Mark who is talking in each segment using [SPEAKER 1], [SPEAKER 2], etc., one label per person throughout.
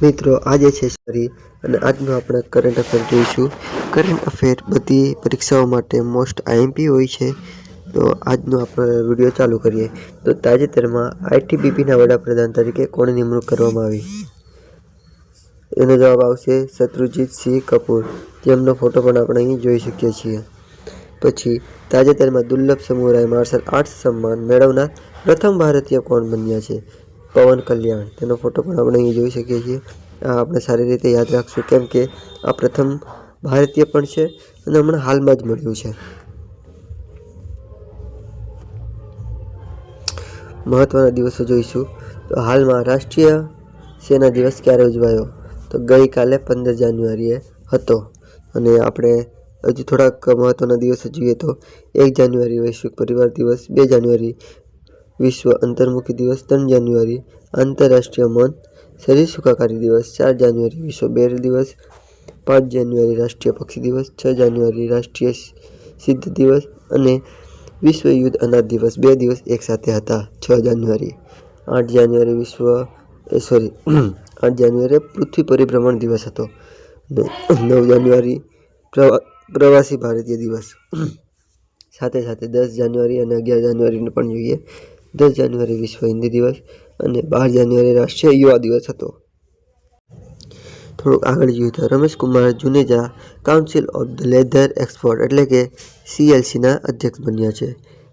[SPEAKER 1] મિત્રો આજે છે સરી અને આજનું આપણે કરંટ અફેર જોઈશું. કરંટ અફેર બધી પરીક્ષાઓ માટે મોસ્ટ આઈએમપી હોય છે. તો આજનો આપણે વિડીયો ચાલુ કરીએ. તો તાજેતરમાં આઈટીબીપીના વડાપ્રધાન તરીકે કોની નિમણૂક કરવામાં આવી? એનો જવાબ આવશે શત્રુજીતસિંહ કપૂર, જેમનો ફોટો પણ આપણે અહીં જોઈ શકીએ છીએ. પછી તાજેતરમાં દુર્લભ સમુરાઈ માર્શલ આર્ટ્સ સન્માન મેળવનાર પ્રથમ ભારતીય કોણ બન્યા છે? પવન કલ્યાણ. તેનો ફોટો પણ આપણે અહીં જોઈ શકીએ છીએ. આ આપણે સારી રીતે યાદ રાખશું, કેમ કે આ પ્રથમ ભારતીય પણ છે અને હમણાં હાલમાં જ મળ્યું છે. મહત્વના દિવસો જોઈશું. તો હાલમાં રાષ્ટ્રીય સેના દિવસ ક્યારે ઉજવાયો? તો ગઈકાલે 15 જાન્યુઆરીએ હતો. અને આપણે હજુ થોડાક મહત્વના દિવસો જોઈએ તો 1 જાન્યુઆરી વૈશ્વિક પરિવાર દિવસ, 2 જાન્યુઆરી વિશ્વ અંતર્મુખી દિવસ, 3 જાન્યુઆરી આંતરરાષ્ટ્રીય મૌન શરીર સુખાકારી દિવસ, 4 જાન્યુઆરી વિશ્વ બેર દિવસ, 5 જાન્યુઆરી રાષ્ટ્રીય પક્ષી દિવસ, 6 જાન્યુઆરી રાષ્ટ્રીય સિદ્ધ દિવસ અને વિશ્વ યુદ્ધ અનાજ દિવસ. 2 દિવસ એક સાથે હતા 6 જાન્યુઆરી. 8 જાન્યુઆરી પૃથ્વી પરિભ્રમણ દિવસ હતો. 9 જાન્યુઆરી પ્રવાસી ભારતીય દિવસ. સાથે 10 જાન્યુઆરી અને 11 જાન્યુઆરીને પણ જોઈએ. 10 જાન્યુઆરી વિશ્વ હિન્દી દિવસ અને 12 જાન્યુઆરી રાષ્ટ્રીય યુવા દિવસ હતો. થોડુંક આગળ જોઈએ તો Ramesh Kumar Juneja council of the leather export એટલે કે CLCના અધ્યક્ષ બન્યા છે.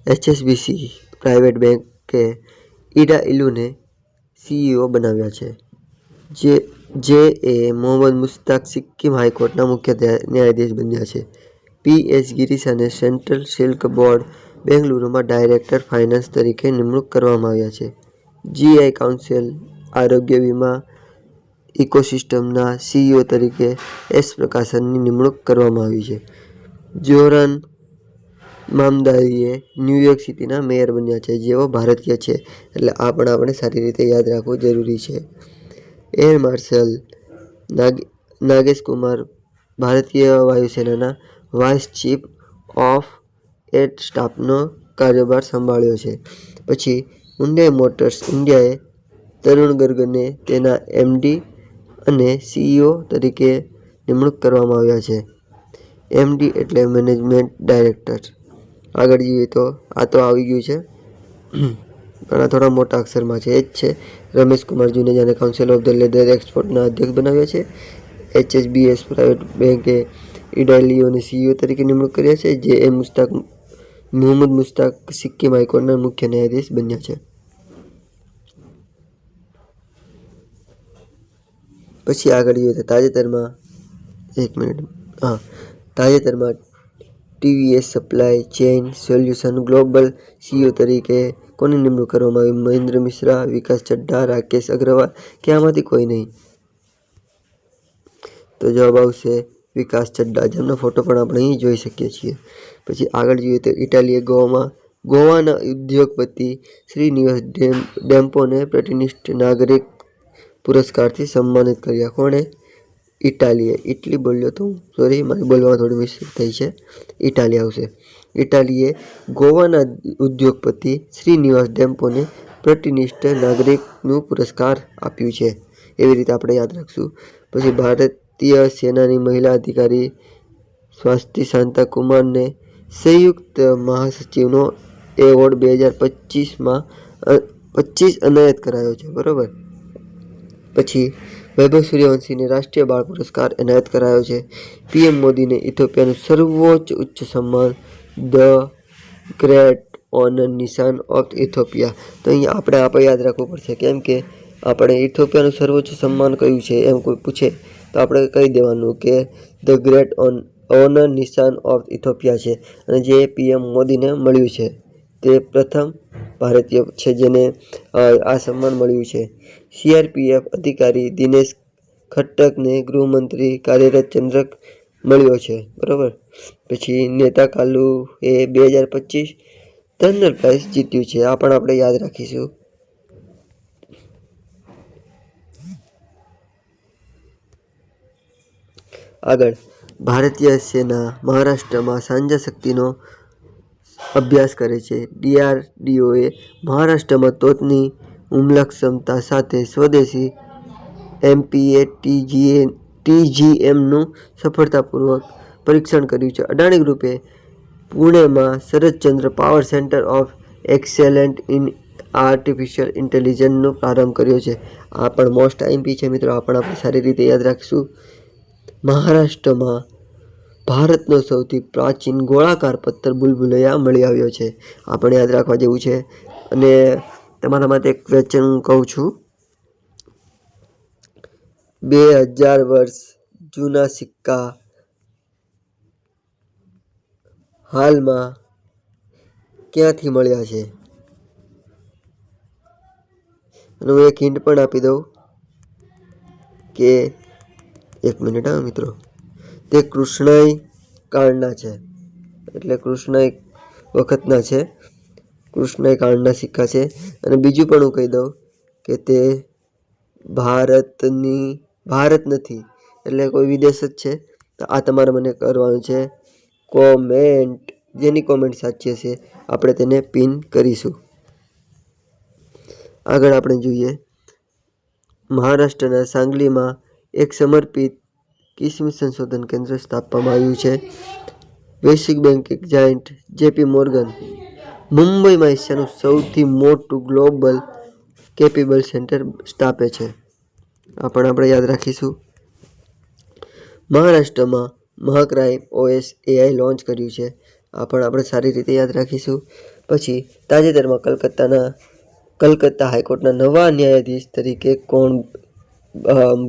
[SPEAKER 1] HSBC પ્રાઇવેટ બેંકે ઈડા ઇલુને CEO બનાવ્યા છે. મોહમ્મદ મુશ્તાક સિક્કિમ હાઈકોર્ટના મુખ્ય ન્યાયાધીશ બન્યા છે. PS ગિરીસાને સેન્ટ્રલ સિલ્ક બોર્ડ બેંગલુરુમાં ડાયરેક્ટર ફાઇનાન્સ તરીકે નિમણૂક કરવામાં આવ્યા છે. GI કાઉન્સિલ આરોગ્ય વીમા ઇકોસિસ્ટમના CEO તરીકે S પ્રકાશનની નિમણૂક કરવામાં આવી છે. જોરાન મામદારીએ ન્યૂયોર્ક સિટીના મેયર બન્યા છે, જેઓ ભારતીય છે. એટલે આ પણ આપણે સારી રીતે યાદ રાખવું જરૂરી છે. એર માર્શલ નાગેશ કુમાર ભારતીય વાયુસેનાના વાઇસ ચીફ ઓફ એર સ્ટાફનો કાર્યભાર સંભાળ્યો છે. પછી હુન્ડઈ મોટર્સ ઇન્ડિયાએ તરુણ ગર્ગને તેના MD અને CEO તરીકે નિમણૂક કરવામાં આવ્યા છે. MD એટલે મેનેજમેન્ટ ડાયરેક્ટર. આગળ જોઈએ તો આ તો આવી ગયું છે, પણ આ થોડા મોટા અક્ષરમાં છે. એ જ છે રમેશ કુમાર જુનેજાને કાઉન્સિલ ઓફ ધ લેધર એક્સપોર્ટના અધ્યક્ષ બનાવ્યા છે. HSBC પ્રાઇવેટ બેંકે ઈડા ઇલુને CEO તરીકે નિમણૂક કર્યા છે. મોહમ્મદ મુશ્તાક સિક્કિમ હાઈકોર્ટના મુખ્ય ન્યાયાધીશ બન્યા છે. પછી આગળ જોઈએ તો તાજેતરમાં TVS supply chain solution global CEO તરીકે કોની નિમણૂક કરવામાં આવી? મહેન્દ્ર મિશ્રા, વિકાસ ચડ્ઢા, રાકેશ અગ્રવાલ કે આમાંથી કોઈ નહીં? તો જવાબ આવશે વિકાસ ચડ્ઢા, જેમનો ફોટો પણ આપણે અહીં જોઈ શકીએ છીએ. પછી આગળ જોઈએ તો ઇટાલીએ ગોવાના ઉદ્યોગપતિ શ્રીનિવાસ ડેમ્પોને પ્રતિષ્ઠિત નાગરિક પુરસ્કારથી સન્માનિત કર્યા. કોણે? ઇટાલીએ. ઇટલી બોલ્યો તો સોરી, મારી બોલવામાં થોડી મિસ્ટેક થઈ છે. ઇટાલી આવશે. ઇટાલીએ ગોવાના ઉદ્યોગપતિ શ્રીનિવાસ ડેમ્પોને પ્રતિષ્ઠિત નાગરિકનું પુરસ્કાર આપ્યું છે. એવી રીતે આપણે યાદ રાખશું. પછી ભારતીય સેનાની મહિલા અધિકારી સ્વાતિ શાંતા કુમારને સંયુક્ત મહાસચિવનો એવોર્ડ 2025 એનાયત કરાયો છે. બરોબર. પછી વૈભવ સૂર્યવંશીને રાષ્ટ્રીય બાળ પુરસ્કાર એનાયત કરાયો છે. PM મોદીને ઇથોપિયાનું સર્વોચ્ચ ઉચ્ચ સન્માન ધ ગ્રેટ ઓનર નિશાન ઓફ ઇથોપિયા. તો અહીંયા આપણે યાદ રાખવું પડશે, કેમ કે આપણે ઇથોપિયાનું સર્વોચ્ચ સન્માન કયું છે એમ કોઈ પૂછે તો આપણે કહી દેવાનું કે ધ ગ્રેટ ઓનર નિશાન ઓફ ઇથોપિયા છે. અને જે PM મોદીને મળ્યું છે તે પ્રથમ ભારતીય છે જેને આ સન્માન મળ્યું છે. CRPF અધિકારી દિનેશ ખટ્ટકને ગૃહમંત્રી કાર્યરત ચંદ્રક મળ્યો છે. બરોબર. પછી નેતા કાલુએ 2025 ટર્નર પ્રાઇઝ જીત્યું છે. આ પણ આપણે યાદ રાખીશું. આગળ ભારતીય સેના મહારાષ્ટ્રમાં સાંજા શક્તિનો અભ્યાસ કરે છે. DRDOએ મહારાષ્ટ્રમાં તોપની હુમલા ક્ષમતા સાથે સ્વદેશી MPA TGMનું સફળતાપૂર્વક પરીક્ષણ કર્યું છે. અદાણી ગ્રુપે પુણેમાં Sharadchandra power centre of excellent in artificial ઇન્ટેલિજન્સનો પ્રારંભ કર્યો છે. આ પણ મોસ્ટ આઈએમપી છે મિત્રો, આ પણ આપણે સારી રીતે યાદ રાખીશું. મહારાષ્ટ્રમાં ભારતનો સૌથી પ્રાચીન ગોળાકાર પથ્થર બુલબુલૈયા મળી આવ્યો છે. આ પણ યાદ રાખવા જેવું છે. અને તમારા માટે એક ક્વેશ્ચન હું કહું છું. 2000 વર્ષ જૂના સિક્કા હાલમાં ક્યાંથી મળ્યા છે? અને હું એક હિન્ટ પણ આપી દઉં કે 1 મિનિટ હા મિત્રો, તે કૃષ્ણય કાળના છે. એટલે કૃષ્ણય વખતના છે, કૃષ્ણય કાળના સિક્કા છે. અને બીજું પણ હું કહી દઉં કે તે ભારત નથી, એટલે કોઈ વિદેશ જ છે. તો આ તમારે મને કરવાનું છે કોમેન્ટ. જેની કોમેન્ટ સાચી હશે આપણે તેને પિન કરીશું. આગળ આપણે જોઈએ, મહારાષ્ટ્રના સાંગલીમાં એક સમર્પિત કિસ્મી સંશોધન કેન્દ્ર સ્થાપવામાં આવ્યું છે. વૈશ્વિક બેંક જાયન્ટ JP મોર્ગન મુંબઈમાં એશિયાનું સૌથી મોટું ગ્લોબલ કેપેબલ સેન્ટર સ્થાપે છે. આ પણ આપણે યાદ રાખીશું. મહારાષ્ટ્રમાં મહાક્રાઇમ OS AI લોન્ચ કર્યું છે. આ પણ આપણે સારી રીતે યાદ રાખીશું. પછી તાજેતરમાં કલકત્તા હાઈકોર્ટના નવા ન્યાયાધીશ તરીકે કોણ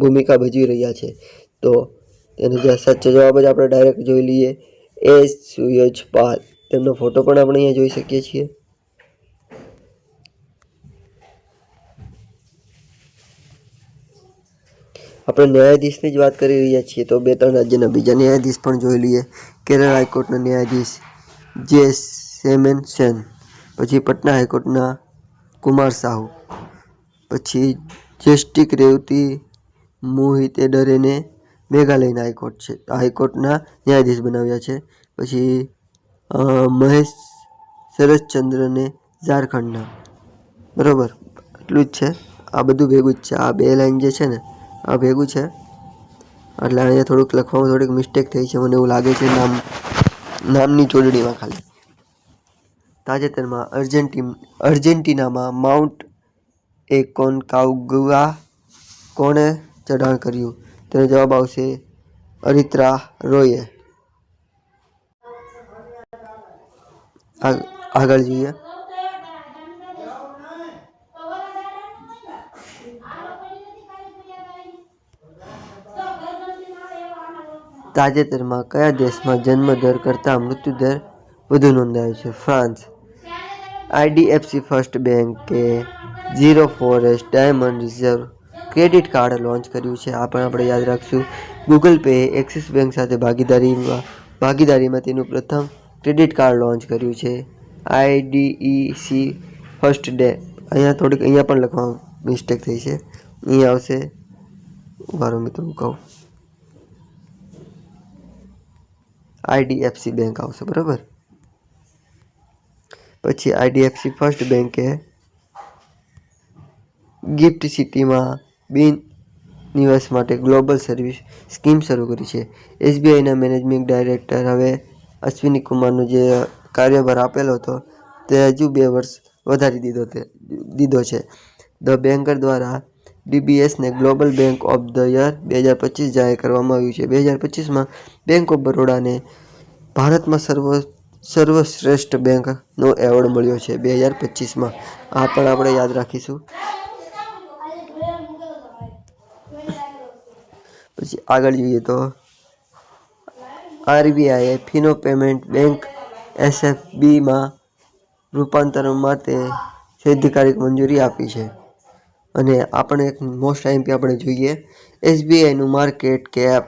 [SPEAKER 1] ભૂમિકા ભજવી રહ્યા છે? તો તેનો સાચો જવાબ જ આપણે ડાયરેક્ટ જોઈ લઈએ, S સુયજપાલ. તેમનો ફોટો પણ આપણે અહીંયા જોઈ શકીએ છીએ. આપણે ન્યાયાધીશની જ વાત કરી રહ્યા છીએ, તો 2-3 રાજ્યના બીજા ન્યાયાધીશ પણ જોઈ લઈએ. કેરળ હાઈકોર્ટના ન્યાયાધીશ J સેમન સેન, પછી પટના હાઈકોર્ટના કુમાર સાહુ, પછી જસ્ટિસ રેવતી મોહિતે ડરેને મેઘાલયના હાઈકોર્ટના ન્યાયાધીશ બનાવ્યા છે. પછી મહેશ શરદચંદ્રને ઝારખંડના. બરાબર, એટલું જ છે. આ બધું ભેગું જ છે. આ 2 લાઈન જે છે ને આ ભેગું છે. એટલે અહીંયા થોડુંક લખવામાં થોડીક મિસ્ટેક થઈ છે, મને એવું લાગે છે નામની જોડણીમાં ખાલી. તાજેતરમાં અર્જેન્ટિનામાં માઉન્ટ એકોનકાગુઆ કોણે ચઢાણ કર્યું? તેનો જવાબ આવશે અરિત્રા રોયે. આગળ જોઈએ, તાજેતરમાં કયા દેશમાં જન્મદર કરતાં મૃત્યુદર વધુ નોંધાયો છે? ફ્રાન્સ. IDFC ફર્સ્ટ બેંકે zero forest diamond reserve credit card launch કર્યું છે. આ પણ આપણે યાદ રાખશું. ગૂગલ પે એક્સિસ બેંક સાથે ભાગીદારીમાં તેનું પ્રથમ ક્રેડિટ કાર્ડ લોન્ચ કર્યું છે. IDEC first day. અહીંયા પણ લખવામાં મિસ્ટેક થઈ છે. અહીંયા આવશે, મારો મિત્રો હું કહું, IDFC બેંક આવશે. બરાબર. પછી IDFC ફર્સ્ટ બેંકે ગિફ્ટ સિટીમાં નિવાસ માટે ગ્લોબલ સર્વિસ સ્કીમ શરૂ કરી છે. SBIના મેનેજિંગ ડાયરેક્ટર હવે અશ્વિની કુમારનો જે કાર્યભાર આપેલો હતો તે હજુ 2 વર્ષ વધારી દીધો છે. ધ બેન્કર દ્વારા DBSને global bank of the year 2025 જાહેર કરવામાં આવ્યું છે. 2025માં બેંક ઓફ બરોડાને ભારતમાં સર્વશ્રેષ્ઠ બેંકનો એવોર્ડ મળ્યો છે 2025માં. આ પણ આપણે યાદ રાખીશું. પછી આગળ જોઈએ તો RBIએ ફિનો પેમેન્ટ બેંક SFBમાં રૂપાંતરણ માટે સૈદ્ધાંતિક મંજૂરી આપી છે. અને આપણે એક મોસ્ટ આઈએમપી આપણે જોઈએ, SBIનું માર્કેટ કેપ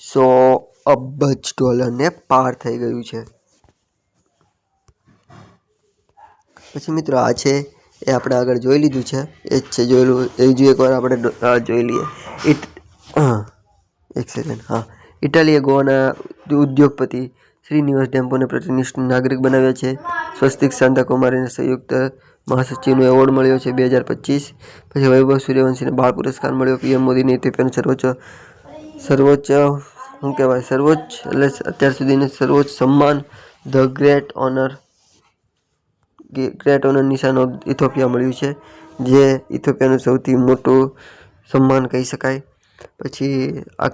[SPEAKER 1] $100 અબજને પાર થઈ ગયું છે. પછી મિત્રો આ છે એ આપણે આગળ જોઈ લીધું છે, એ જ છે જોયેલું. એકવાર આપણે જોઈ લઈએ. એક સેકન્ડ. હા, ઇટાલીએ ગોવાના ઉદ્યોગપતિ શ્રીનિવાસ ડેમ્પોને પ્રતિષ્ઠિત નાગરિક બનાવ્યા છે. સ્વસ્તિક શાંતા કુમારીને સંયુક્ત મહાસચિવનો એવોર્ડ મળ્યો છે 2025. પછી વૈભવ સૂર્યવંશીને બાળ પુરસ્કાર મળ્યો. પીએમ મોદીને ઇથિયોપિયાનું સર્વોચ્ચ એટલે અત્યાર સુધીનું સર્વોચ્ચ સન્માન ધ ગ્રેટ ઓનર નિશાન ઓફ ઇથિયોપિયા મળ્યું છે, જે ઇથિયોપિયાનું સૌથી મોટું સન્માન કહી શકાય. પછી આ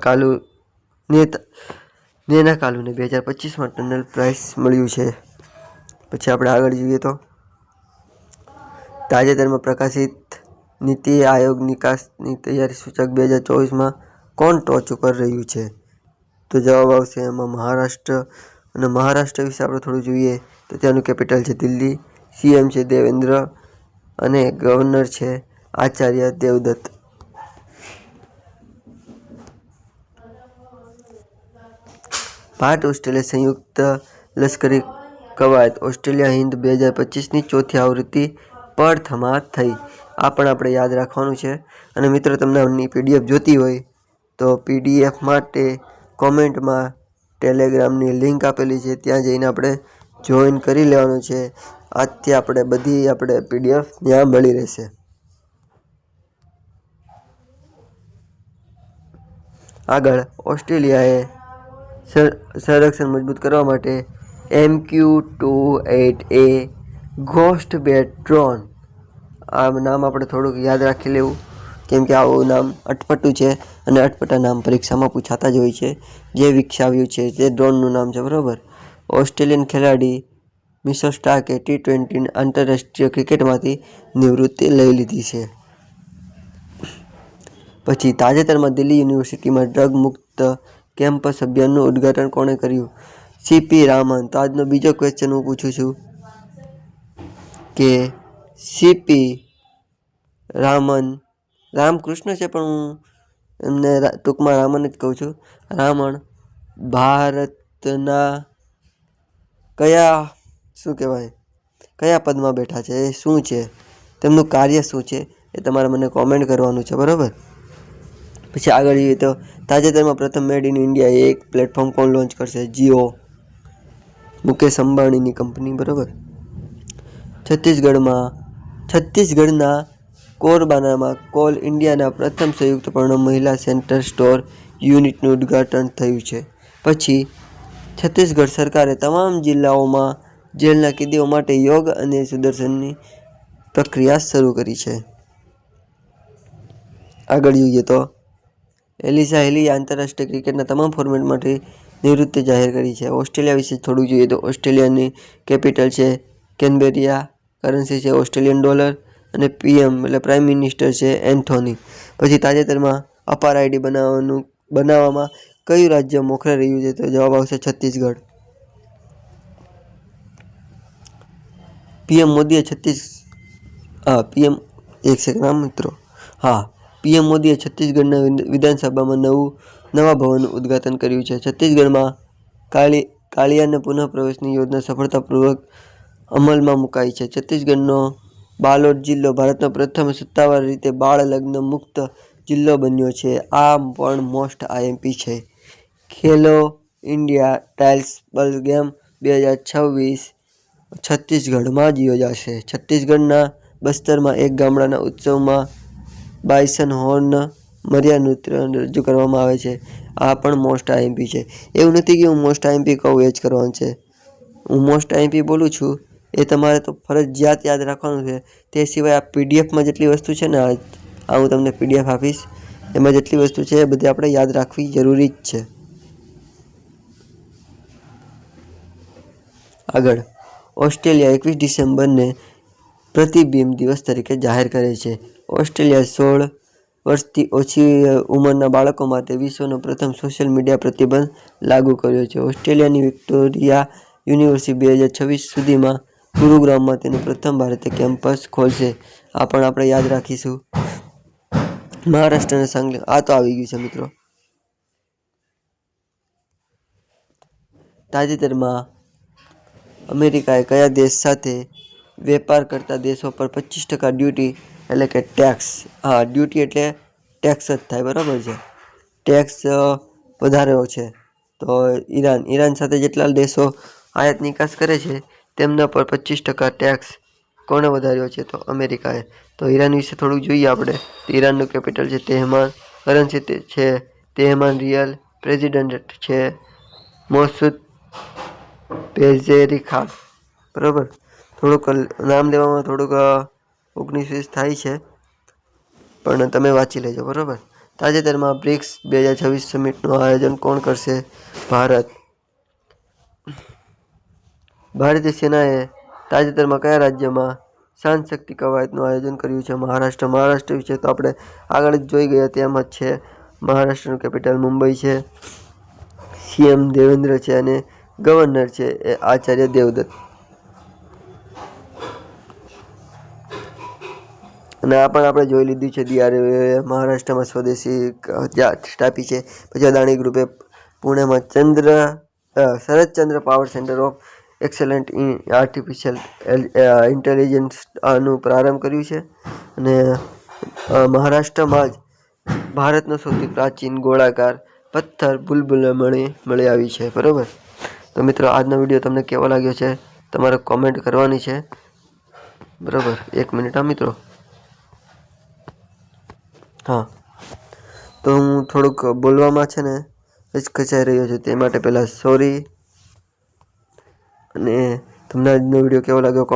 [SPEAKER 1] નેના કાલુને 2025માં ટનલ પ્રાઇઝ મળ્યું છે. પછી આપણે આગળ જોઈએ તો તાજેતરમાં પ્રકાશિત નીતિ આયોગ નિકાસની તૈયારી સૂચક 2024માં કોણ ટોચ ઉપર રહ્યું છે? તો જવાબ આવશે એમાં મહારાષ્ટ્ર. અને મહારાષ્ટ્ર વિશે આપણે થોડું જોઈએ તો ત્યાંનું કેપિટલ છે દિલ્હી, સીએમ છે દેવેન્દ્ર અને ગવર્નર છે આચાર્ય દેવદત્ત. ભારત ઓસ્ટ્રેલિયા સંયુક્ત લશ્કરી કવાયત ઓસ્ટ્રેલિયા હિંદ 2025ની ચોથી આવૃત્તિ પર્થમાં થઈ. આ પણ આપણે યાદ રાખવાનું છે. અને મિત્રો, તમને આની પીડીએફ જોતી હોય તો પીડીએફ માટે કોમેન્ટમાં ટેલિગ્રામની લિંક આપેલી છે, ત્યાં જઈને આપણે જોઈન કરી લેવાનું છે. આજથી આપણે પીડીએફ ત્યાં મળી રહેશે. આગળ, ઓસ્ટ્રેલિયાએ સંરક્ષણ મજબૂત કરવા માટે MQ-28A ઘોસ્ટ બેટ ડ્રોન, આ નામ આપણે થોડુંક યાદ રાખી લેવું, કેમ કે આવું નામ અટપટું છે અને અટપટા નામ પરીક્ષામાં પૂછાતા જ હોય છે. જે વિકસાવ્યું છે તે ડ્રોનનું નામ છે, બરાબર. ઓસ્ટ્રેલિયન ખેલાડી મિશેલ સ્ટાર્કે T20 આંતરરાષ્ટ્રીય ક્રિકેટમાંથી નિવૃત્તિ લઈ લીધી છે. પછી તાજેતરમાં દિલ્હી યુનિવર્સિટીમાં ડ્રગ મુક્ત કેમ્પસ અભિયાનનું ઉદ્ઘાટન કોણે કર્યું? સીપી રામન. તો આજનો બીજો ક્વેશ્ચન હું પૂછું છું કે સીપી રામન, રામકૃષ્ણ છે પણ હું એમને ટૂંકમાં રામન જ કહું છું. રામન ભારતના કયા પદમાં બેઠા છે? એ શું છે? તેમનું કાર્ય શું છે? એ તમારે મને કોમેન્ટ કરવાનું છે, બરાબર. પછી આગળ જઈએ તો તાજેતરમાં પ્રથમ મેડ ઇન ઇન્ડિયા એક પ્લેટફોર્મ કોણ લોન્ચ કરશે? જીઓ, મુકેશ અંબાણીની કંપની, બરાબર. છત્તીસગઢના કોરબાનામાં કોલ ઇન્ડિયાના પ્રથમ સંયુક્તપણે મહિલા સેન્ટર સ્ટોર યુનિટનું ઉદ્ઘાટન થયું છે. પછી છત્તીસગઢ સરકારે તમામ જિલ્લાઓમાં જેલના કેદીઓ માટે યોગ અને સુદર્શનની પ્રક્રિયા શરૂ કરી છે. આગળ જોઈએ તો એલિસા હેલીએ આંતરરાષ્ટ્રીય ક્રિકેટના તમામ ફોર્મેટમાંથી નિવૃત્તિ જાહેર કરી છે. ઓસ્ટ્રેલિયા વિશે થોડું જોઈએ તો ઓસ્ટ્રેલિયાની કેપિટલ છે કેનબેરિયા, કરન્સી છે ઓસ્ટ્રેલિયન ડોલર અને પીએમ એટલે પ્રાઇમ મિનિસ્ટર છે એન્થોની. પછી તાજેતરમાં અપાર આઈડી બનાવવામાં કયું રાજ્ય મોખરે રહ્યું છે? તો જવાબ આવશે છત્તીસગઢ. પીએમ મોદીએ છત્તીસગઢના વિધાનસભામાં નવા ભવનનું ઉદ્ઘાટન કર્યું છે. છત્તીસગઢમાં કાળિયાને પુનઃ પ્રવેશની યોજના સફળતાપૂર્વક અમલમાં મુકાઈ છે. છત્તીસગઢનો બાલોદ જિલ્લો ભારતનો પ્રથમ સત્તાવાર રીતે બાળ લગ્ન મુક્ત જિલ્લો બન્યો છે. આ પણ મોસ્ટ આઈએમપી છે. ખેલો ઇન્ડિયા ટ્રાયલ્સ ગેમ 2026 છત્તીસગઢમાં જ યોજાશે. છત્તીસગઢના બસ્તરમાં એક ગામડાના ઉત્સવમાં બાઇસન હોર્ન મર્યા નૃત્ય રજૂ કરવામાં આવે છે. આ પણ મોસ્ટ આઈએમપી છે. એવું નથી કે હું મોસ્ટ આઈએમપી કહું એ જ કરવાનું છે. હું મોસ્ટ આઈએમપી બોલું છું એ તમારે તો ફરજિયાત યાદ રાખવાનું છે. તે સિવાય આ પીડીએફમાં જેટલી વસ્તુ છે ને, આ હું તમને પીડીએફ આપીશ, એમાં જેટલી વસ્તુ છે એ બધી આપણે યાદ રાખવી જરૂરી જ છે. આગળ, ઓસ્ટ્રેલિયા 21 ડિસેમ્બરને પ્રતિબિંબ દિવસ તરીકે જાહેર કરે છે. ઓસ્ટ્રેલિયા 16 વર્ષથી ઓછી ઉંમરના બાળકો માટે વિશ્વનો પ્રથમ સોશિયલ મીડિયા પ્રતિબંધ લાગુ કર્યો છે. ઓસ્ટ્રેલિયાની વિક્ટોરિયા યુનિવર્સિટી 2026 સુધીમાં ગુરુગ્રામમાં તેનું પ્રથમ ભારતીય કેમ્પસ ખોલશે. આ પણ આપણે યાદ રાખીશું. મહારાષ્ટ્રના સાંગલી, આ તો આવી ગયું છે મિત્રો. તાજેતરમાં અમેરિકાએ કયા દેશ સાથે વેપાર કરતા દેશો પર 25% ડ્યુટી એટલે કે ટેક્સ, ડ્યુટી એટલે ટેક્સ જ થાય, બરાબર છે, ટેક્સ વધાર્યો છે? તો ઈરાન સાથે જેટલા દેશો આયાત નિકાસ કરે છે તેમના પર 25% ટેક્સ કોણે વધાર્યો છે? તો અમેરિકાએ. તો ઈરાન વિશે થોડુંક જોઈએ આપણે. તો ઈરાનનું કેપિટલ છે તેહમાન, કરન્સી છે તેહમાન રિયલ, પ્રેસિડેન્ટ છે મોસુદ પેઝેરિખાન. બરાબર. થોડુંક નામ લેવામાં થોડુંક 19-20 થાય છે, પણ તમે વાંચી લેજો. બરાબર. તાજેતરમાં બ્રિક્સ 2026 સમિટનું આયોજન કોણ કરશે? ભારત. ભારતીય સેનાએ તાજેતરમાં કયા રાજ્યમાં શાંત શક્તિ કવાયતનું આયોજન કર્યું છે? મહારાષ્ટ્ર. મહારાષ્ટ્ર વિશે તો આપણે આગળ જ જોઈ ગયા તેમ જ છે. મહારાષ્ટ્રનું કેપિટલ મુંબઈ છે. સીએમ દેવેન્દ્ર છે અને ગવર્નર છે એ આચાર્ય દેવદત્ત. અને આ પણ આપણે જોઈ લીધું છે. DRDOએ મહારાષ્ટ્રમાં સ્વદેશી સ્થાપી છે. પછી અદાણી ગ્રુપે પુણેમાં Sharadchandra power centre of excellent in artificial ઇન્ટેલિજન્સનું પ્રારંભ કર્યું છે. અને મહારાષ્ટ્રમાં જ ભારતનો સૌથી પ્રાચીન ગોળાકાર પથ્થર બુલબુલ મળી આવી છે. બરાબર. તો મિત્રો, આજનો વિડીયો તમને કેવો લાગ્યો છે તમારે કોમેન્ટ કરવાની છે. બરાબર. 1 મિનિટ હા મિત્રો. હા, તો હું થોડુંક બોલવામાં છે ને ખચાઈ રહ્યો છું, તે માટે પહેલાં સોરી. અને તમને આજનો વિડીયો કેવો લાગ્યો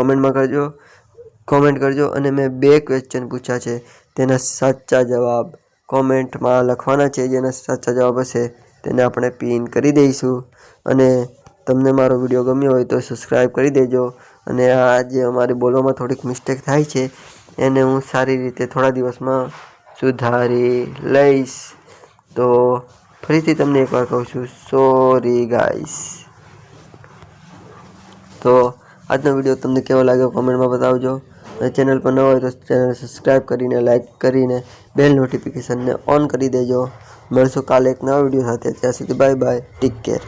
[SPEAKER 1] કોમેન્ટ કરજો. અને મેં 2 ક્વેશ્ચન પૂછ્યા છે, તેના સાચા જવાબ કોમેન્ટમાં લખવાના છે. જેના સાચા જવાબ હશે તેને આપણે પિન કરી દઈશું. અને તમને મારો વિડીયો ગમ્યો હોય તો સબસ્ક્રાઈબ કરી દેજો. અને આ જે અમારી બોલવામાં થોડીક મિસ્ટેક થાય છે એને હું સારી રીતે થોડા દિવસમાં સુધારી લઈશ. તો ફરીથી તમને એકવાર કહું છું, સોરી ગાઈસ. તો આજનો વિડીયો તમને કેવો લાગ્યો કોમેન્ટમાં બતાવજો. અને ચેનલ પર ન હોય તો ચેનલ સબસ્ક્રાઈબ કરીને, લાઈક કરીને, બેલ નોટિફિકેશનને ઓન કરી દેજો. મળશું કાલે એક નવા વિડીયો સાથે. ત્યાં સુધી બાય બાય, ટેક કેર.